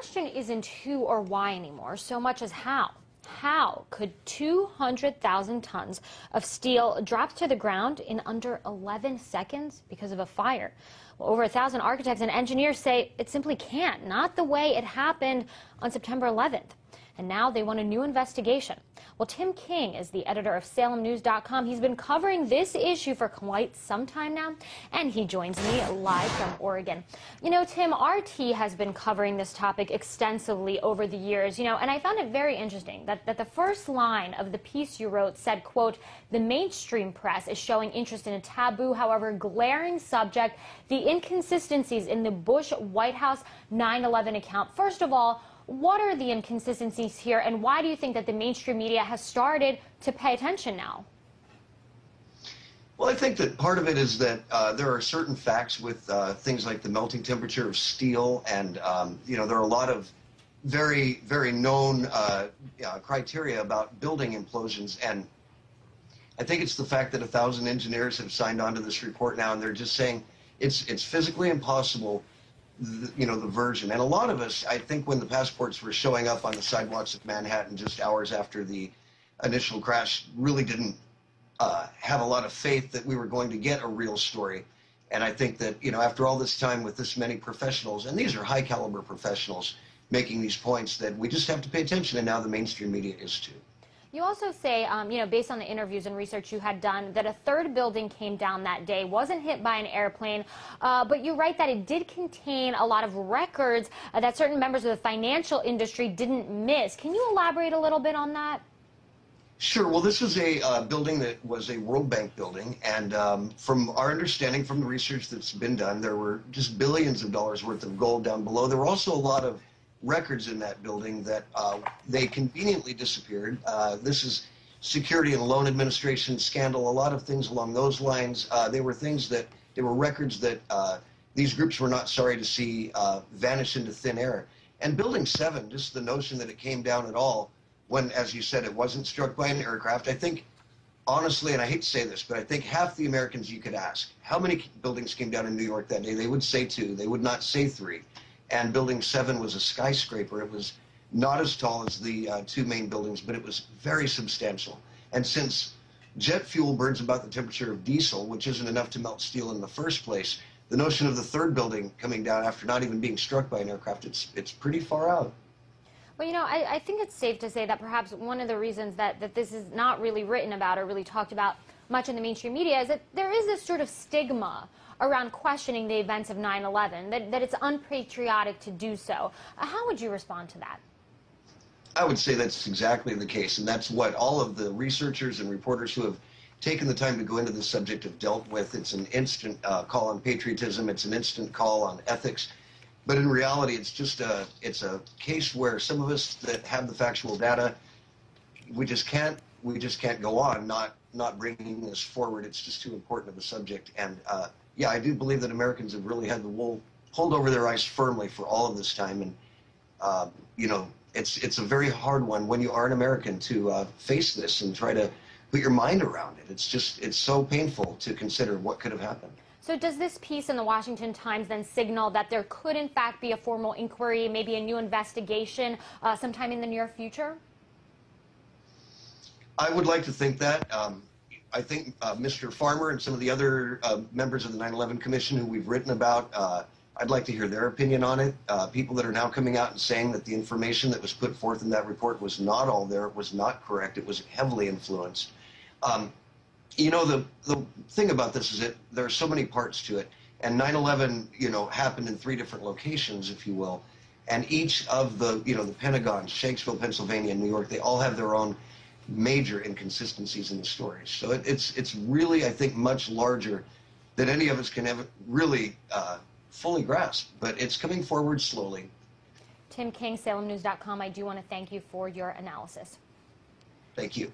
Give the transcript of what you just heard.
question isn't who or why anymore, so much as how. How could 200,000 tons of steel drop to the ground in under 11 seconds because of a fire? Well, over 1,000 architects and engineers say it simply can't, not the way it happened on September 11th. And now they want a new investigation. Well, Tim King is the editor of SalemNews.com. He's been covering this issue for quite some time now, and he joins me live from Oregon. You know, Tim, RT has been covering this topic extensively over the years, and I found it very interesting that the first line of the piece you wrote said, quote, "The mainstream press is showing interest in a taboo, however glaring subject, the inconsistencies in the Bush White House 9/11 account." First of all, what are the inconsistencies here, and why do you think that the mainstream media has started to pay attention now? Well, I think that part of it is that there are certain facts with things like the melting temperature of steel, and there are a lot of very, very known criteria about building implosions, and I think it's the fact that 1,000 engineers have signed on to this report now, and they're just saying it's physically impossible. The version. And a lot of us, I think, when the passports were showing up on the sidewalks of Manhattan just hours after the initial crash, really didn't have a lot of faith that we were going to get a real story. And I think that, after all this time with this many professionals, and these are high caliber professionals making these points, that we just have to pay attention, and now the mainstream media is too. You also say, based on the interviews and research you had done, that a third building came down that day, wasn't hit by an airplane, but you write that it did contain a lot of records that certain members of the financial industry didn't miss. Can you elaborate a little bit on that? Sure. Well, this was a building that was a World Bank building, and from our understanding from the research that's been done, there were just billions of dollars worth of gold down below. There were also a lot of records in that building that they conveniently disappeared. This is Security and Loan Administration scandal, a lot of things along those lines. They were records that these groups were not sorry to see vanish into thin air. And Building 7, just the notion that it came down at all when, as you said, it wasn't struck by an aircraft, I think, honestly, and I hate to say this, but I think half the Americans you could ask, how many buildings came down in New York that day? They would say 2. They would not say 3. And Building 7 was a skyscraper. It was not as tall as the 2 main buildings, but it was very substantial. And since jet fuel burns about the temperature of diesel, which isn't enough to melt steel in the first place, the notion of the third building coming down after not even being struck by an aircraft, it's pretty far out. Well, I think it's safe to say that perhaps one of the reasons that this is not really written about or really talked about much in the mainstream media is that there is this sort of stigma around questioning the events of 9/11, that it's unpatriotic to do so. How would you respond to that? I would say that's exactly the case, and that's what all of the researchers and reporters who have taken the time to go into this subject have dealt with. It's an instant call on patriotism, it's an instant call on ethics, but in reality it's a case where some of us that have the factual data, we just can't go on not bringing this forward. It's just too important of a subject. And yeah, I do believe that Americans have really had the wool pulled over their eyes firmly for all of this time. And, it's a very hard one when you are an American to face this and try to put your mind around it. It's so painful to consider what could have happened. So does this piece in the Washington Times then signal that there could, in fact, be a formal inquiry, maybe a new investigation sometime in the near future? I would like to think that. I think Mr. Farmer and some of the other members of the 9/11 Commission who we've written about, I'd like to hear their opinion on it. People that are now coming out and saying that the information that was put forth in that report was not all there, it was not correct, it was heavily influenced. The thing about this is that there are so many parts to it, and 9/11, happened in 3 different locations, if you will, and each of the Pentagons, Shanksville, Pennsylvania, and New York, they all have their own major inconsistencies in the stories. So it's really, I think, much larger than any of us can ever really fully grasp, but it's coming forward slowly. Tim King, SalemNews.com, I do want to thank you for your analysis. Thank you.